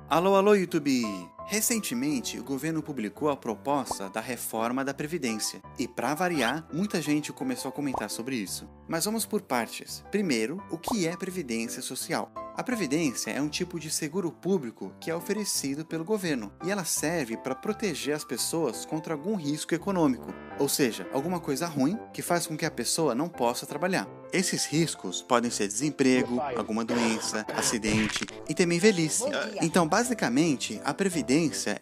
Alô, alô, YouTube! Recentemente, o governo publicou a proposta da reforma da Previdência. E, para variar, muita gente começou a comentar sobre isso. Mas vamos por partes. Primeiro, o que é Previdência Social? A Previdência é um tipo de seguro público que é oferecido pelo governo. E ela serve para proteger as pessoas contra algum risco econômico. Ou seja, alguma coisa ruim que faz com que a pessoa não possa trabalhar. Esses riscos podem ser desemprego, alguma doença, acidente e também velhice. Então, basicamente, a Previdência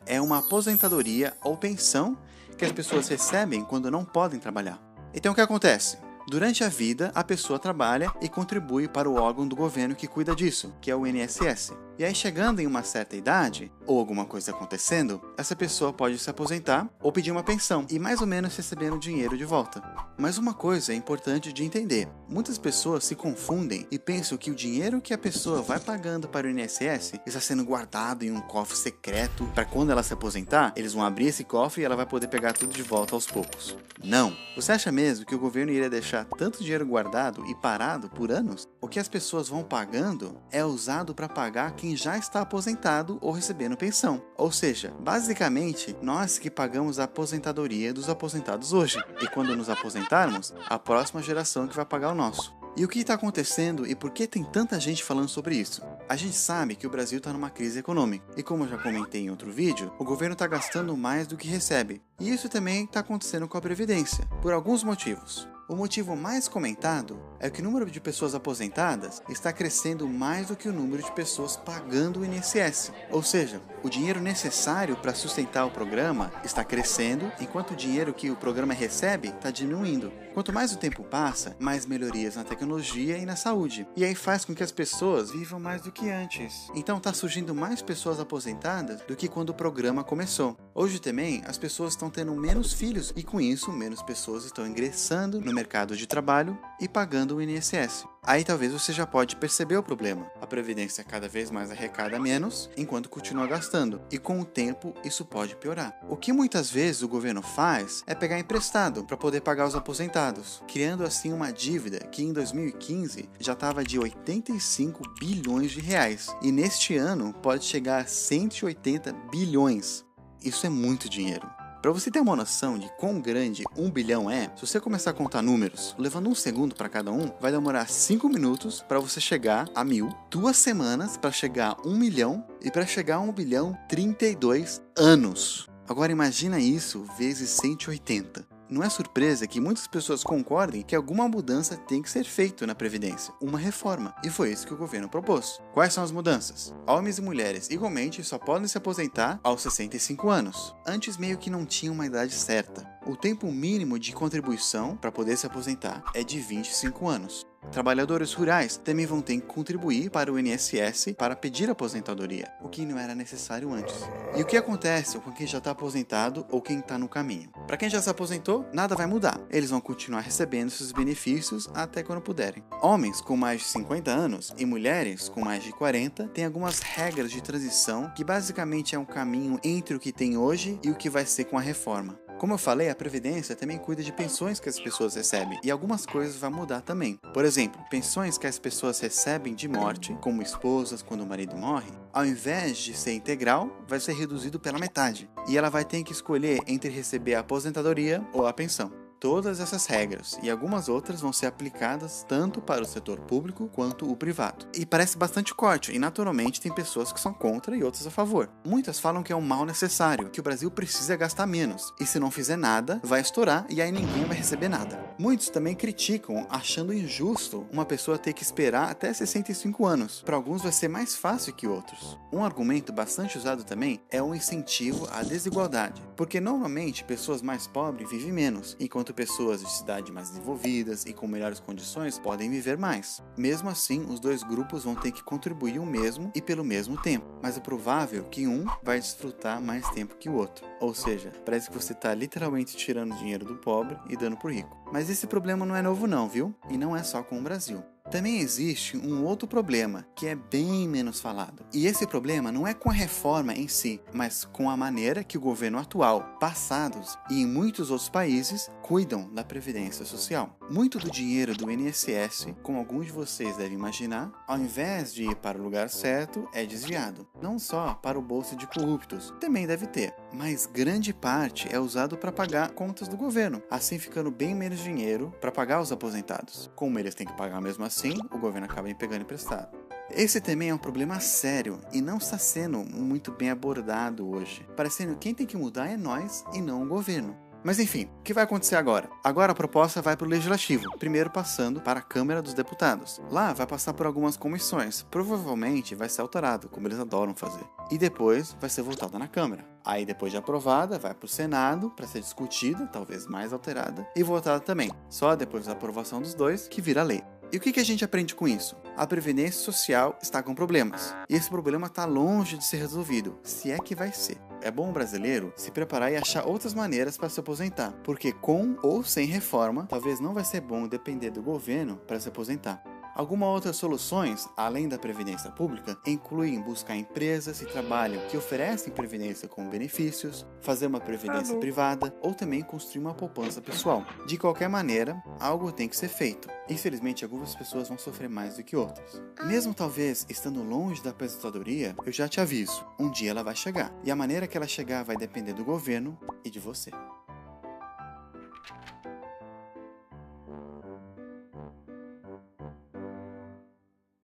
é uma aposentadoria ou pensão que as pessoas recebem quando não podem trabalhar. Então, o que acontece? Durante a vida, a pessoa trabalha e contribui para o órgão do governo que cuida disso, que é o INSS. E aí, chegando em uma certa idade, ou alguma coisa acontecendo, essa pessoa pode se aposentar ou pedir uma pensão, e mais ou menos recebendo dinheiro de volta. Mas uma coisa é importante de entender. Muitas pessoas se confundem e pensam que o dinheiro que a pessoa vai pagando para o INSS está sendo guardado em um cofre secreto, para quando ela se aposentar, eles vão abrir esse cofre e ela vai poder pegar tudo de volta aos poucos. Não! Você acha mesmo que o governo iria deixar tanto dinheiro guardado e parado por anos? O que as pessoas vão pagando é usado para pagar quem já está aposentado ou recebendo pensão. Ou seja, basicamente, nós que pagamos a aposentadoria dos aposentados hoje. E quando nos aposentarmos, a próxima geração que vai pagar o nosso. E o que está acontecendo e por que tem tanta gente falando sobre isso? A gente sabe que o Brasil está numa crise econômica. E como eu já comentei em outro vídeo, o governo está gastando mais do que recebe. E isso também está acontecendo com a Previdência, por alguns motivos. O motivo mais comentado é que o número de pessoas aposentadas está crescendo mais do que o número de pessoas pagando o INSS. Ou seja, o dinheiro necessário para sustentar o programa está crescendo, enquanto o dinheiro que o programa recebe está diminuindo. Quanto mais o tempo passa, mais melhorias na tecnologia e na saúde. E aí faz com que as pessoas vivam mais do que antes. Então está surgindo mais pessoas aposentadas do que quando o programa começou. Hoje também as pessoas estão tendo menos filhos e com isso menos pessoas estão ingressando no mercado de trabalho e pagando o INSS. Aí talvez você já pode perceber o problema. A Previdência cada vez mais arrecada menos, enquanto continua gastando. E com o tempo isso pode piorar. O que muitas vezes o governo faz é pegar emprestado para poder pagar os aposentados, criando assim uma dívida que em 2015 já estava de 85 bilhões de reais. E neste ano pode chegar a 180 bilhões. Isso é muito dinheiro. Para você ter uma noção de quão grande 1 bilhão é, se você começar a contar números, levando 1 segundo para cada um, vai demorar 5 minutos para você chegar a 1000, 2 semanas para chegar a 1 milhão e para chegar a 1 bilhão, 32 anos. Agora imagina isso vezes 180. Não é surpresa que muitas pessoas concordem que alguma mudança tem que ser feita na Previdência, uma reforma, e foi isso que o governo propôs. Quais são as mudanças? Homens e mulheres igualmente só podem se aposentar aos 65 anos. Antes meio que não tinha uma idade certa. O tempo mínimo de contribuição para poder se aposentar é de 25 anos. Trabalhadores rurais também vão ter que contribuir para o INSS para pedir aposentadoria, o que não era necessário antes. E o que acontece com quem já está aposentado ou quem está no caminho? Para quem já se aposentou, nada vai mudar. Eles vão continuar recebendo seus benefícios até quando puderem. Homens com mais de 50 anos e mulheres com mais de 40 têm algumas regras de transição que basicamente é um caminho entre o que tem hoje e o que vai ser com a reforma. Como eu falei, a Previdência também cuida de pensões que as pessoas recebem e algumas coisas vão mudar também. Por exemplo, pensões que as pessoas recebem de morte, como esposas quando o marido morre, ao invés de ser integral, vai ser reduzido pela metade. E ela vai ter que escolher entre receber a aposentadoria ou a pensão. Todas essas regras e algumas outras vão ser aplicadas tanto para o setor público quanto o privado. E parece bastante corte, e naturalmente tem pessoas que são contra e outras a favor. Muitas falam que é um mal necessário, que o Brasil precisa gastar menos, e se não fizer nada, vai estourar e aí ninguém vai receber nada. Muitos também criticam, achando injusto uma pessoa ter que esperar até 65 anos. Para alguns vai ser mais fácil que outros. Um argumento bastante usado também é o incentivo à desigualdade, porque normalmente pessoas mais pobres vivem menos, enquanto pessoas de cidades mais desenvolvidas e com melhores condições podem viver mais. Mesmo assim, os dois grupos vão ter que contribuir o mesmo e pelo mesmo tempo, mas é provável que um vai desfrutar mais tempo que o outro. Ou seja, parece que você está literalmente tirando dinheiro do pobre e dando pro rico. Mas esse problema não é novo não, viu? E não é só com o Brasil. Também existe um outro problema, que é bem menos falado. E esse problema não é com a reforma em si, mas com a maneira que o governo atual, passados e em muitos outros países cuidam da Previdência Social. Muito do dinheiro do INSS, como alguns de vocês devem imaginar, ao invés de ir para o lugar certo, é desviado. Não só para o bolso de corruptos, também deve ter, mas grande parte é usado para pagar contas do governo, assim ficando bem menos dinheiro para pagar os aposentados. Como eles têm que pagar mesmo assim, o governo acaba pegando emprestado. Esse também é um problema sério e não está sendo muito bem abordado hoje, parecendo que quem tem que mudar é nós e não o governo. Mas enfim, o que vai acontecer agora? Agora a proposta vai para o Legislativo, primeiro passando para a Câmara dos Deputados. Lá vai passar por algumas comissões, provavelmente vai ser alterado, como eles adoram fazer. E depois vai ser votada na Câmara. Aí depois de aprovada, vai para o Senado para ser discutida, talvez mais alterada, e votada também. Só depois da aprovação dos dois que vira lei. E o que a gente aprende com isso? A Previdência Social está com problemas. E esse problema está longe de ser resolvido, se é que vai ser. É bom o brasileiro se preparar e achar outras maneiras para se aposentar, porque com ou sem reforma, talvez não vai ser bom depender do governo para se aposentar. Algumas outras soluções, além da previdência pública, incluem buscar empresas e trabalho que oferecem previdência com benefícios, fazer uma previdência privada ou também construir uma poupança pessoal. De qualquer maneira, algo tem que ser feito. Infelizmente, algumas pessoas vão sofrer mais do que outras. Mesmo talvez estando longe da aposentadoria, eu já te aviso, um dia ela vai chegar. E a maneira que ela chegar vai depender do governo e de você.